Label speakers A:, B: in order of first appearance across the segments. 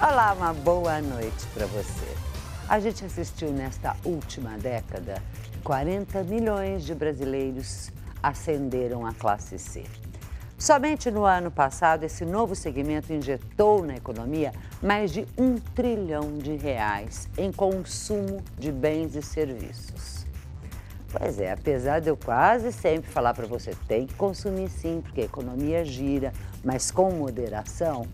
A: Olá, uma boa noite para você. A gente assistiu nesta última década 40 milhões de brasileiros ascenderam à classe C. Somente no ano passado, esse novo segmento injetou na economia mais de R$ 1 trilhão em consumo de bens e serviços. Pois é, apesar de eu quase sempre falar para você, tem que consumir sim, porque a economia gira, mas com moderação,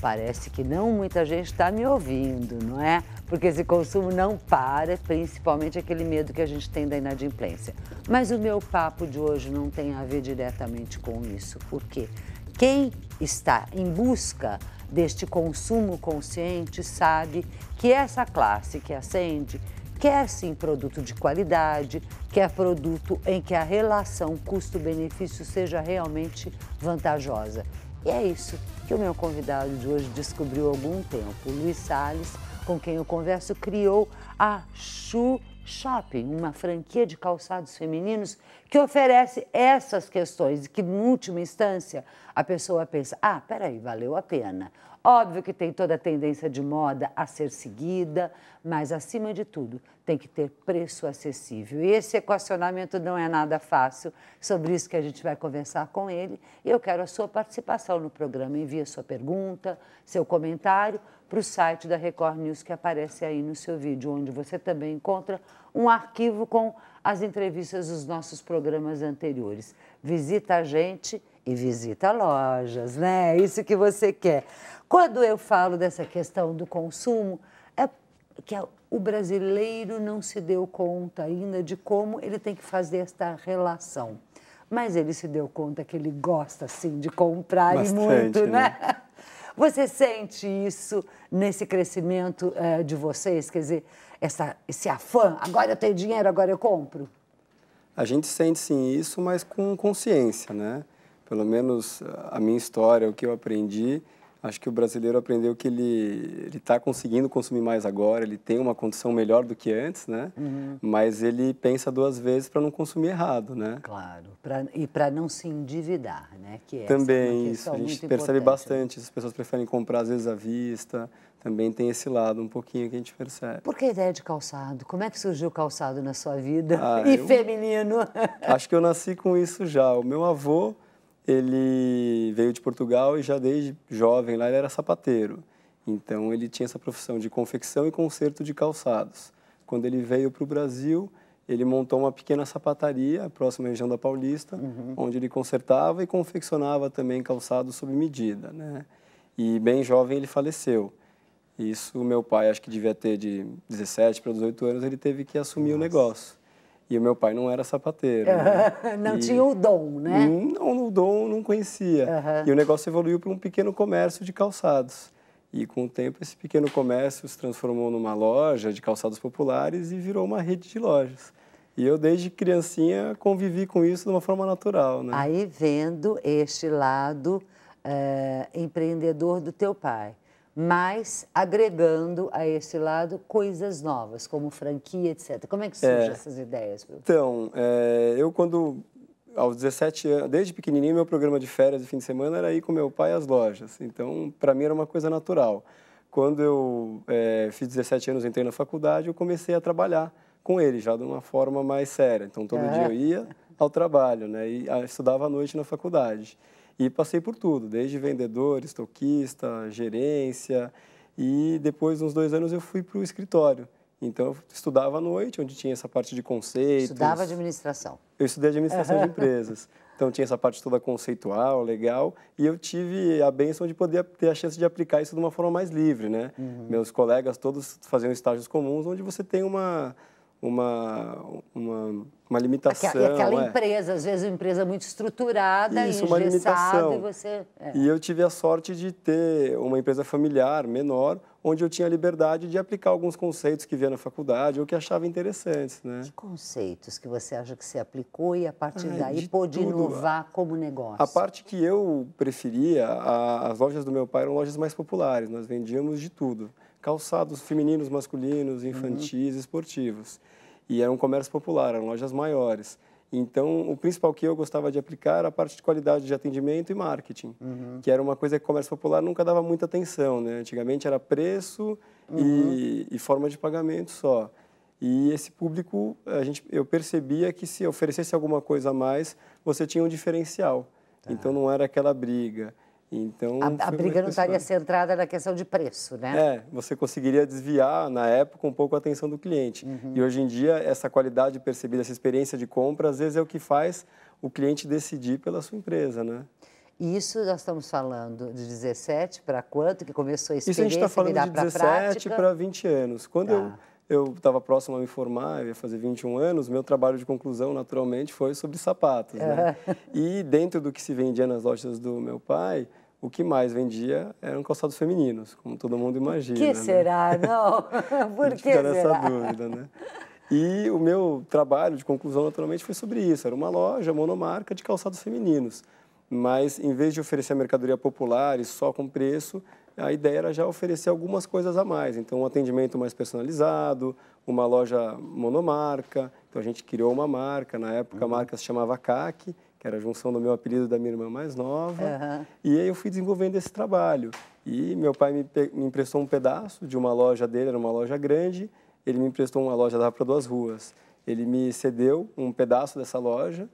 A: parece que não muita gente está me ouvindo, não é? Porque esse consumo não para, principalmente aquele medo que a gente tem da inadimplência. Mas o meu papo de hoje não tem a ver diretamente com isso, porque quem está em busca deste consumo consciente sabe que essa classe que ascende quer sim produto de qualidade, quer produto em que a relação custo-benefício seja realmente vantajosa. E é isso que o meu convidado de hoje descobriu há algum tempo. O Luiz Salles, com quem eu converso, criou a Chu Shopping, uma franquia de calçados femininos que oferece essas questões e que, em última instância, a pessoa pensa, peraí, valeu a pena. Óbvio que tem toda a tendência de moda a ser seguida, mas, acima de tudo, tem que ter preço acessível. E esse equacionamento não é nada fácil, sobre isso que a gente vai conversar com ele. Eu quero a sua participação no programa. Envie sua pergunta, seu comentário para o site da Record News que aparece aí no seu vídeo, onde você também encontra um arquivo com as entrevistas dos nossos programas anteriores. Visita a gente e visita lojas, né? É isso que você quer. Quando eu falo dessa questão do consumo, é que o brasileiro não se deu conta ainda de como ele tem que fazer esta relação. Mas ele se deu conta que ele gosta, sim, de comprar
B: bastante,
A: e muito, né? Você sente isso nesse crescimento de vocês? Quer dizer, esse afã, agora eu tenho dinheiro, agora eu compro?
B: A gente sente sim isso, mas com consciência, né? Pelo menos a minha história, o que eu aprendi, acho que o brasileiro aprendeu que ele está conseguindo consumir mais agora, ele tem uma condição melhor do que antes, né? Mas ele pensa duas vezes para não consumir errado, né?
A: Claro, e para não se endividar, né? Que essa
B: Também
A: é uma
B: isso,
A: questão
B: a gente
A: muito
B: percebe
A: importante,
B: bastante, as pessoas preferem comprar às vezes à vista, também tem esse lado um pouquinho que a gente percebe.
A: Por que a ideia de calçado? Como é que surgiu o calçado na sua vida?
B: Eu
A: Feminino?
B: acho que eu nasci com isso já. O meu avô, ele veio de Portugal e já desde jovem lá ele era sapateiro. Então ele tinha essa profissão de confecção e conserto de calçados. Quando ele veio para o Brasil, ele montou uma pequena sapataria próxima à região da Paulista, onde ele consertava e confeccionava também calçados sob medida, né? E bem jovem ele faleceu. Isso, meu pai, acho que devia ter de 17 para 18 anos, ele teve que assumir o negócio. E o meu pai não era sapateiro, né?
A: Não tinha o dom, né?
B: Não, o dom não conhecia. E o negócio evoluiu para um pequeno comércio de calçados. E com o tempo esse pequeno comércio se transformou numa loja de calçados populares e virou uma rede de lojas. E eu desde criancinha convivi com isso de uma forma natural, né?
A: Aí vendo este lado empreendedor do teu pai, mas agregando a esse lado coisas novas, como franquia, etc. Como é que surgem essas ideias?
B: Então, eu quando, aos 17 anos, desde pequenininho, meu programa de férias de fim de semana era ir com meu pai às lojas. Então, para mim era uma coisa natural. Quando eu fiz 17 anos, entrei na faculdade, eu comecei a trabalhar com ele, já de uma forma mais séria. Então, todo dia eu ia ao trabalho, né? E estudava à noite na faculdade. E passei por tudo, desde vendedor, estoquista, gerência. E depois, uns 2 anos, eu fui para o escritório. Então, eu estudava à noite, onde tinha essa parte de conceitos.
A: Estudava administração.
B: Eu estudei administração de empresas. Então, tinha essa parte toda conceitual, legal. E eu tive a bênção de poder ter a chance de aplicar isso de uma forma mais livre, né? Meus colegas todos faziam estágios comuns, onde você tem uma limitação.
A: Aquela empresa, às vezes uma empresa muito estruturada,
B: isso, uma limitação.
A: E você...
B: E eu tive a sorte de ter uma empresa familiar, menor, onde eu tinha a liberdade de aplicar alguns conceitos que via na faculdade ou que achava interessantes, né?
A: Que conceitos que você acha que você aplicou e, a partir daí, pôde inovar como negócio?
B: A parte que eu preferia, as lojas do meu pai eram lojas mais populares, nós vendíamos de tudo. Calçados femininos, masculinos, infantis, esportivos. E era um comércio popular, eram lojas maiores. Então, o principal que eu gostava de aplicar era a parte de qualidade de atendimento e marketing, que era uma coisa que o comércio popular nunca dava muita atenção, né? Antigamente era preço e forma de pagamento só. E esse público, eu percebia que se oferecesse alguma coisa a mais, você tinha um diferencial. Então, não era aquela briga. Então,
A: A briga não estaria centrada na questão de preço, né?
B: Você conseguiria desviar, na época, um pouco a atenção do cliente. E hoje em dia, essa qualidade percebida, essa experiência de compra, às vezes é o que faz o cliente decidir pela sua empresa, né?
A: E isso nós estamos falando de 17 para quanto que começou a
B: Isso a
A: experiência
B: gente está falando de 17
A: para
B: para 20 anos. Quando eu estava próximo a me formar, eu ia fazer 21 anos, meu trabalho de conclusão, naturalmente, foi sobre sapatos, né? E dentro do que se vendia nas lojas do meu pai, o que mais vendia eram calçados femininos, como todo mundo imagina.
A: Por que será, não? Por que será?
B: Nessa dúvida, né? E o meu trabalho de conclusão, naturalmente, foi sobre isso. Era uma loja monomarca de calçados femininos. Mas, em vez de oferecer a mercadoria popular e só com preço, a ideia era já oferecer algumas coisas a mais. Então, um atendimento mais personalizado, uma loja monomarca. Então, a gente criou uma marca. Na época, a marca se chamava CAC, que era a junção do meu apelido da minha irmã mais nova. E aí eu fui desenvolvendo esse trabalho. E meu pai me emprestou um pedaço de uma loja dele, era uma loja grande. Ele me emprestou uma loja, dava para 2 ruas. Ele me cedeu um pedaço dessa loja.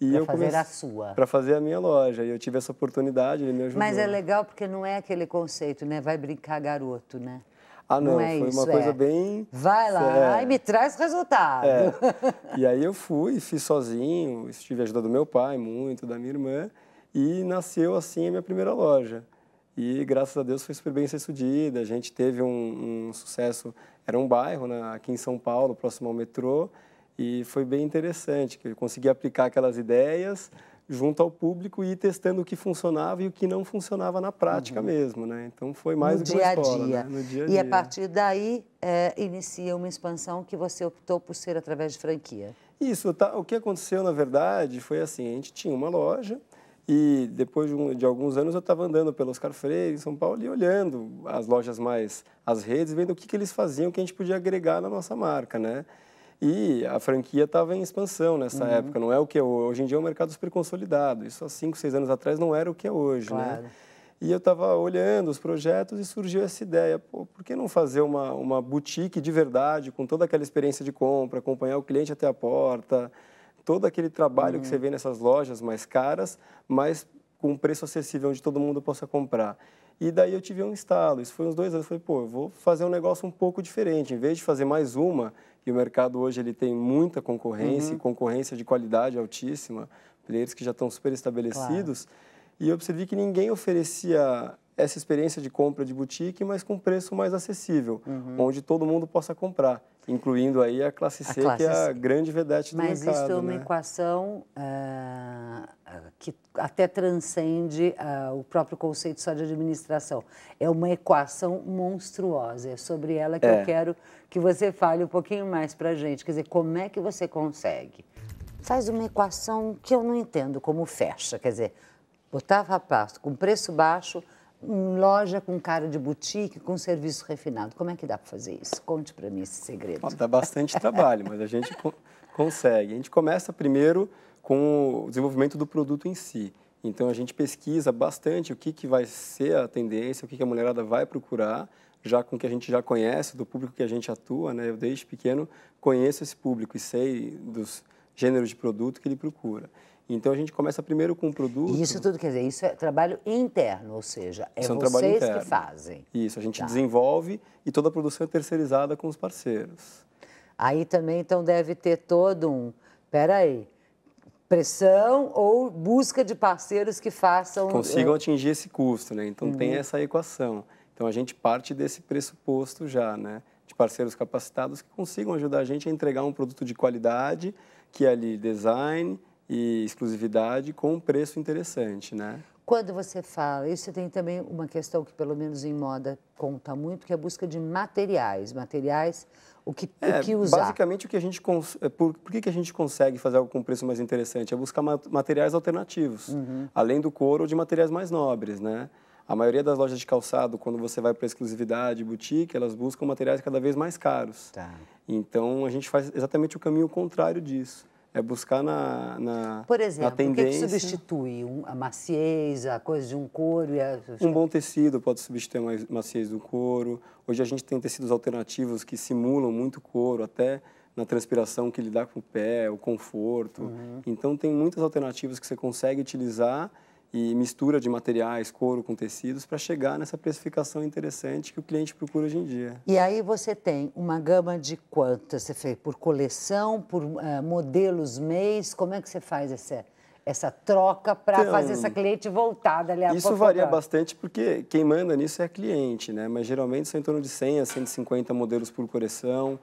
A: Para fazer a sua.
B: Para fazer a minha loja. E eu tive essa oportunidade, ele me ajudou.
A: Mas é legal porque não é aquele conceito, né? Vai brincar garoto, né?
B: Não foi uma coisa bem...
A: Vai lá e me traz resultado.
B: E aí eu fui, fiz sozinho, tive a ajuda do meu pai muito, da minha irmã, e nasceu assim a minha primeira loja. E graças a Deus foi super bem sucedida, a gente teve um sucesso, era um bairro, né, aqui em São Paulo, próximo ao metrô, e foi bem interessante, que eu consegui aplicar aquelas ideias junto ao público e ir testando o que funcionava e o que não funcionava na prática mesmo, né? Então foi mais do que uma escola, né? No dia a dia.
A: E a partir daí inicia uma expansão que você optou por ser através de franquia.
B: Isso, o que aconteceu na verdade foi assim, a gente tinha uma loja e depois de alguns anos eu estava andando pelo Oscar Freire em São Paulo e olhando as lojas as redes, vendo o que eles faziam que a gente podia agregar na nossa marca, né? E a franquia estava em expansão nessa época, não é o que é hoje. Hoje em dia é um mercado super consolidado. Isso há 5, 6 anos atrás não era o que é hoje, né? E eu estava olhando os projetos e surgiu essa ideia, por que não fazer uma boutique de verdade, com toda aquela experiência de compra, acompanhar o cliente até a porta, todo aquele trabalho que você vê nessas lojas mais caras, mas com um preço acessível, onde todo mundo possa comprar. E daí eu tive um estalo, isso foi uns 2 anos, eu falei, eu vou fazer um negócio um pouco diferente, em vez de fazer mais uma, e o mercado hoje ele tem muita concorrência, concorrência de qualidade altíssima, players que já estão super estabelecidos, e eu percebi que ninguém oferecia essa experiência de compra de boutique, mas com preço mais acessível, onde todo mundo possa comprar, incluindo aí a classe C, que é a grande vedete do mercado.
A: Mas isso é uma equação que até transcende o próprio conceito só de administração. É uma equação monstruosa, é sobre ela que eu quero que você fale um pouquinho mais para a gente. Quer dizer, como é que você consegue? Faz uma equação que eu não entendo como fecha, quer dizer, botar sapato com preço baixo, loja com cara de boutique, com serviço refinado. Como é que dá para fazer isso? Conte para mim esse segredo.
B: Dá bastante trabalho, mas a gente consegue. A gente começa primeiro com o desenvolvimento do produto em si. Então, a gente pesquisa bastante o que vai ser a tendência, o que a mulherada vai procurar, já com o que a gente já conhece, do público que a gente atua, né? Eu, desde pequeno, conheço esse público e sei dos gêneros de produto que ele procura. Então, a gente começa primeiro com o produto...
A: E isso tudo, quer dizer, isso é trabalho interno, ou seja, vocês que fazem.
B: Isso, a gente desenvolve e toda a produção é terceirizada com os parceiros.
A: Aí também, então, deve ter todo pressão ou busca de parceiros que façam...
B: Consigam atingir esse custo, né? Então, tem essa equação. Então, a gente parte desse pressuposto já, né? De parceiros capacitados que consigam ajudar a gente a entregar um produto de qualidade, que é ali design e exclusividade com um preço interessante, né?
A: Quando você fala, isso tem também uma questão que, pelo menos em moda, conta muito, que é a busca de materiais. O que usar.
B: Basicamente, por que a gente consegue fazer algo com um preço mais interessante? É buscar materiais alternativos, além do couro, de materiais mais nobres, né? A maioria das lojas de calçado, quando você vai para exclusividade, boutique, elas buscam materiais cada vez mais caros. Então, a gente faz exatamente o caminho contrário disso. É buscar na
A: Por exemplo,
B: tendência.
A: o que substitui a maciez, a coisa de um couro?
B: Um bom tecido pode substituir a maciez do couro. Hoje a gente tem tecidos alternativos que simulam muito couro, até na transpiração que ele dá com o pé, o conforto. Então tem muitas alternativas que você consegue utilizar e mistura de materiais, couro com tecidos, para chegar nessa precificação interessante que o cliente procura hoje em dia.
A: E aí você tem uma gama de quantas? Você fez por coleção, por modelos mês? Como é que você faz essa troca para fazer essa cliente voltada ali a
B: Isso varia bastante porque quem manda nisso é a cliente, né? Mas geralmente são em torno de 100 a 150 modelos por coleção.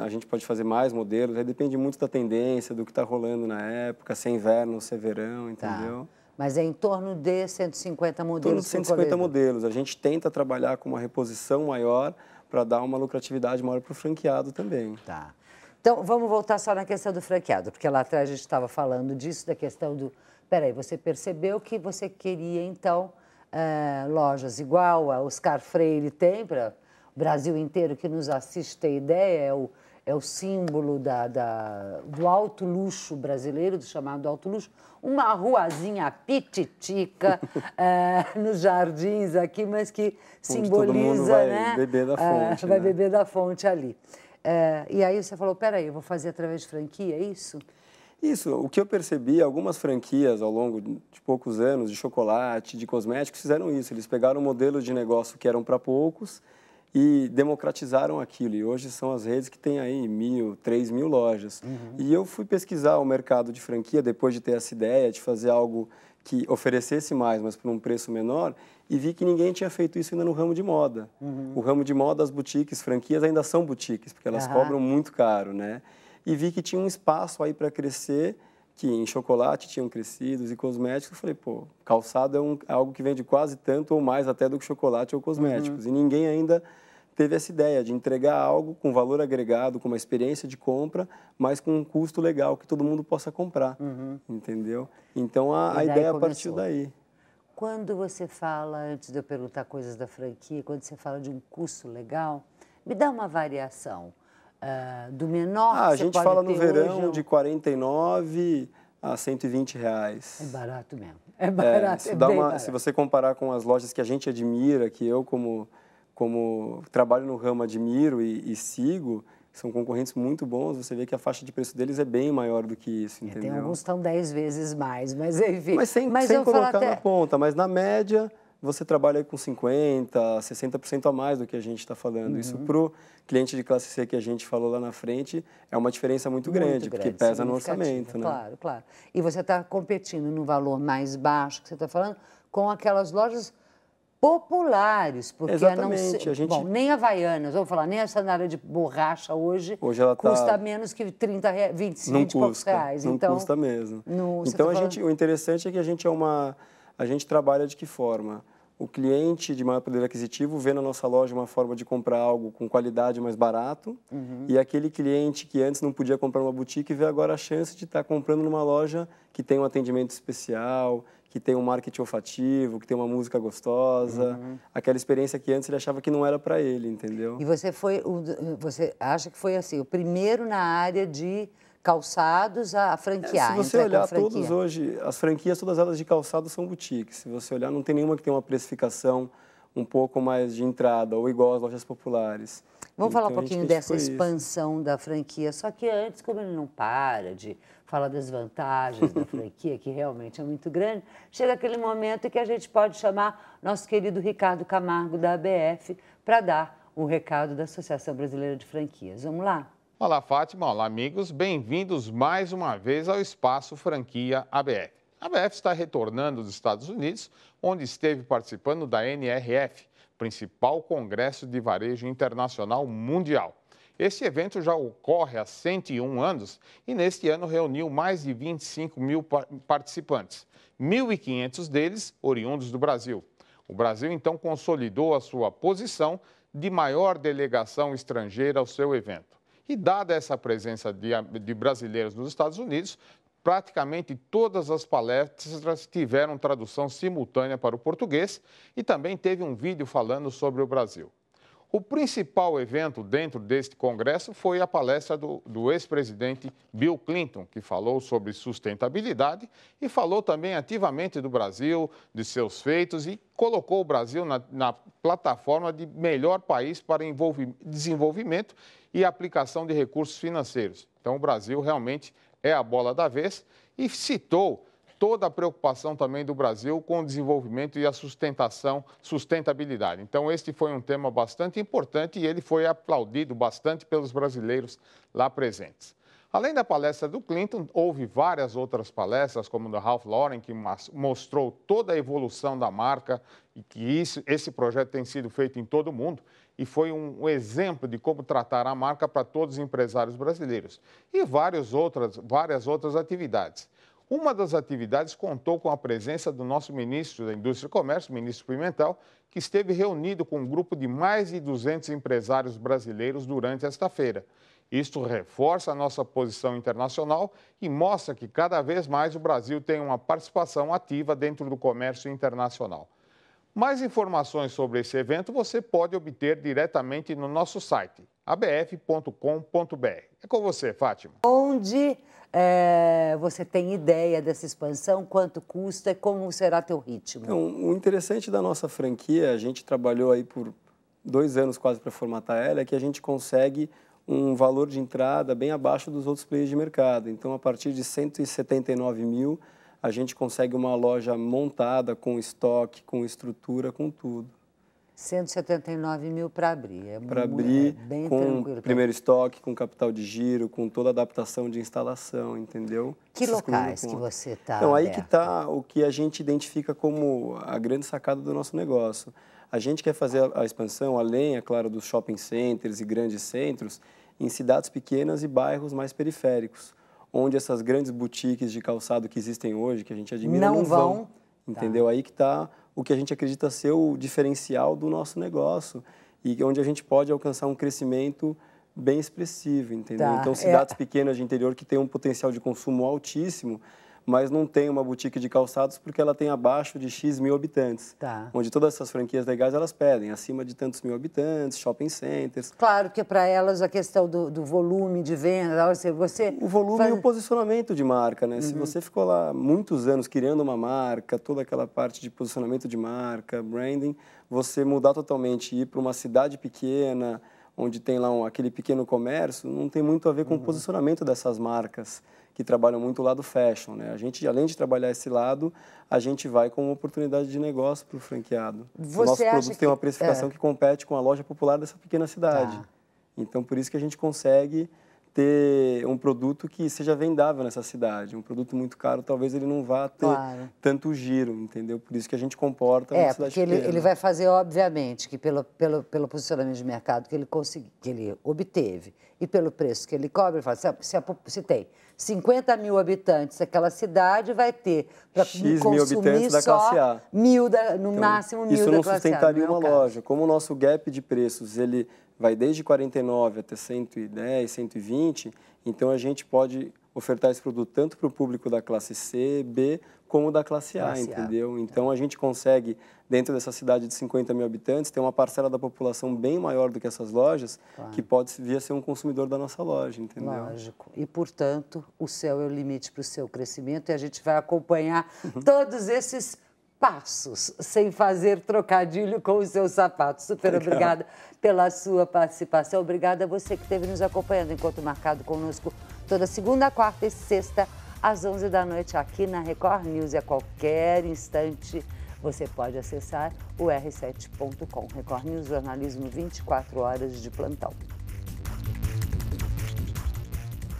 B: A gente pode fazer mais modelos, aí depende muito da tendência, do que está rolando na época, se é inverno ou se é verão, entendeu?
A: Tá. Mas é em torno de 150 modelos. Em torno de
B: 150 modelos. A gente tenta trabalhar com uma reposição maior para dar uma lucratividade maior para o franqueado também.
A: Tá. Então, vamos voltar só na questão do franqueado, porque lá atrás a gente estava falando disso, da questão do... Peraí, você percebeu que você queria, então, lojas igual a Oscar Freire tem, para o Brasil inteiro que nos assiste ter ideia, é o símbolo do alto luxo brasileiro, do chamado alto luxo, uma ruazinha pititica nos jardins aqui, mas que simboliza,
B: todo mundo vai,
A: né?
B: Beber da fonte,
A: vai
B: né?
A: beber da fonte ali. E aí você falou, peraí, eu vou fazer através de franquia, é isso?
B: Isso, o que eu percebi, algumas franquias ao longo de poucos anos, de chocolate, de cosméticos, fizeram isso. Eles pegaram modelos de negócio que eram para poucos e democratizaram aquilo. E hoje são as redes que têm aí 1.000, 3.000 lojas. E eu fui pesquisar o mercado de franquia, depois de ter essa ideia de fazer algo que oferecesse mais, mas por um preço menor, e vi que ninguém tinha feito isso ainda no ramo de moda. O ramo de moda, as boutiques, franquias ainda são boutiques, porque elas cobram muito caro, né? E vi que tinha um espaço aí para crescer, que em chocolate tinham crescido, e cosméticos. Eu falei, pô, calçado é algo que vende quase tanto ou mais até do que chocolate ou cosméticos. E ninguém ainda teve essa ideia de entregar algo com valor agregado, com uma experiência de compra, mas com um custo legal, que todo mundo possa comprar, entendeu? Então, a ideia partiu daí.
A: Quando você fala, antes de eu perguntar coisas da franquia, quando você fala de um custo legal, me dá uma variação. Do menor que
B: a
A: você
B: gente
A: pode
B: fala
A: ter
B: no verão
A: hoje,
B: de R$ 49 a R$ 120.
A: É barato mesmo. É barato, barato.
B: Se você comparar com as lojas que a gente admira, que eu como trabalho no ramo admiro e sigo, são concorrentes muito bons, você vê que a faixa de preço deles é bem maior do que isso, entendeu?
A: Tem alguns que estão 10 vezes mais, mas enfim.
B: Mas sem colocar na ponta, mas na média você trabalha com 50%, 60% a mais do que a gente está falando. Isso para o cliente de classe C que a gente falou lá na frente é uma diferença muito grande, porque pesa no orçamento, né?
A: Claro, claro. E você está competindo no valor mais baixo que você está falando com aquelas lojas populares, porque
B: exatamente.
A: Bom, nem Havaianas, vamos falar, nem a sandália de borracha hoje
B: ela
A: custa menos que 30, 20 e poucos reais.
B: Não
A: então,
B: custa mesmo.
A: Então,
B: o interessante é que a gente trabalha de que forma? O cliente de maior poder aquisitivo vê na nossa loja uma forma de comprar algo com qualidade mais barato, e aquele cliente que antes não podia comprar numa boutique vê agora a chance de estar comprando numa loja que tem um atendimento especial, que tem um marketing olfativo, que tem uma música gostosa, aquela experiência que antes ele achava que não era para ele, entendeu?
A: E você acha que foi assim, o primeiro na área de calçados a franquear?
B: Se você olhar todos hoje, as franquias, todas elas de calçado são boutiques. Se você olhar, não tem nenhuma que tem uma precificação um pouco mais de entrada ou igual às lojas populares.
A: Vamos falar um pouquinho dessa expansão da franquia, só que antes, como ele não para de falar das vantagens da franquia, que realmente é muito grande, chega aquele momento que a gente pode chamar nosso querido Ricardo Camargo da ABF para dar o recado da Associação Brasileira de Franquias. Vamos lá?
C: Olá, Fátima. Olá, amigos. Bem-vindos mais uma vez ao Espaço Franquia ABF. A ABF está retornando dos Estados Unidos, onde esteve participando da NRF, principal congresso de varejo internacional mundial. Esse evento já ocorre há 101 anos e neste ano reuniu mais de 25 mil participantes, 1.500 deles oriundos do Brasil. O Brasil, então, consolidou a sua posição de maior delegação estrangeira ao seu evento. E dada essa presença de brasileiros nos Estados Unidos, praticamente todas as palestras tiveram tradução simultânea para o português e também teve um vídeo falando sobre o Brasil. O principal evento dentro deste congresso foi a palestra do ex-presidente Bill Clinton, que falou sobre sustentabilidade e falou também ativamente do Brasil, de seus feitos e colocou o Brasil na plataforma de melhor país para desenvolvimento e aplicação de recursos financeiros. Então, o Brasil realmente é a bola da vez e citou toda a preocupação também do Brasil com o desenvolvimento e a sustentabilidade. Então, este foi um tema bastante importante e ele foi aplaudido bastante pelos brasileiros lá presentes. Além da palestra do Clinton, houve várias outras palestras, como da Ralph Lauren, que mostrou toda a evolução da marca e que esse projeto tem sido feito em todo o mundo e foi um exemplo de como tratar a marca para todos os empresários brasileiros. E várias outras atividades. Uma das atividades contou com a presença do nosso ministro da Indústria e Comércio, ministro Pimentel, que esteve reunido com um grupo de mais de 200 empresários brasileiros durante esta feira. Isto reforça a nossa posição internacional e mostra que cada vez mais o Brasil tem uma participação ativa dentro do comércio internacional. Mais informações sobre esse evento você pode obter diretamente no nosso site, abf.com.br. É com você, Fátima.
A: Onde você tem ideia dessa expansão, quanto custa e como será teu ritmo?
B: Então, o interessante da nossa franquia, a gente trabalhou aí por 2 anos quase para formatar ela, é que a gente consegue um valor de entrada bem abaixo dos outros players de mercado. Então, a partir de 179 mil, a gente consegue uma loja montada, com estoque, com estrutura, com tudo.
A: 179 mil para abrir.
B: Para abrir,
A: bem
B: com
A: tranquilo,
B: primeiro estoque, com capital de giro, com toda a adaptação de instalação, entendeu?
A: Que locais que você está
B: Então, aí que está o que a gente identifica como a grande sacada do nosso negócio. A gente quer fazer a expansão, além, é claro, dos shopping centers e grandes centros, em cidades pequenas e bairros mais periféricos, onde essas grandes boutiques de calçado que existem hoje, que a gente admira, não vão. Entendeu? Tá. Aí que está o que a gente acredita ser o diferencial do nosso negócio e onde a gente pode alcançar um crescimento bem expressivo, entendeu?
A: Tá.
B: Então, cidades pequenas de interior que têm um potencial de consumo altíssimo, mas não tem uma boutique de calçados porque ela tem abaixo de X mil habitantes.
A: Tá.
B: Onde todas essas franquias legais, elas pedem acima de tantos mil habitantes, shopping centers.
A: Claro que para elas a questão do volume de venda,
B: o volume e o posicionamento de marca, né? Se você ficou lá muitos anos criando uma marca, toda aquela parte de posicionamento de marca, branding, você mudar totalmente e ir para uma cidade pequena, onde tem lá aquele pequeno comércio, não tem muito a ver com o posicionamento dessas marcas que trabalham muito o lado fashion, né? A gente, além de trabalhar esse lado, a gente vai com uma oportunidade de negócio para o franqueado. O nosso produto tem uma precificação que compete com a loja popular dessa pequena cidade. Tá. Então, por isso que a gente consegue ter um produto que seja vendável nessa cidade. Um produto muito caro, talvez ele não vá ter tanto giro, entendeu? Por isso que a gente comporta uma cidade pequena.
A: Porque ele vai fazer, obviamente, que pelo posicionamento de mercado que ele obteve e pelo preço que ele cobra, ele fala, se tem 50 mil habitantes, aquela cidade vai ter para consumir
B: habitantes da classe A.
A: No máximo 1.000 da classe A.
B: Isso não sustentaria uma loja. Como o nosso gap de preços, ele vai desde 49 até 110, 120, então a gente pode ofertar esse produto tanto para o público da classe C, B, como da classe A, entendeu? Então a gente consegue, dentro dessa cidade de 50 mil habitantes, ter uma parcela da população bem maior do que essas lojas, que pode vir a ser um consumidor da nossa loja, entendeu?
A: Lógico. E, portanto, o céu é o limite para o seu crescimento e a gente vai acompanhar todos esses passos, sem fazer trocadilho com os seus sapatos. Super obrigada pela sua participação. Obrigada a você que esteve nos acompanhando, enquanto marcado conosco toda segunda, quarta e sexta, às 11 da noite, aqui na Record News. E a qualquer instante você pode acessar o r7.com. Record News, jornalismo 24 horas de plantão.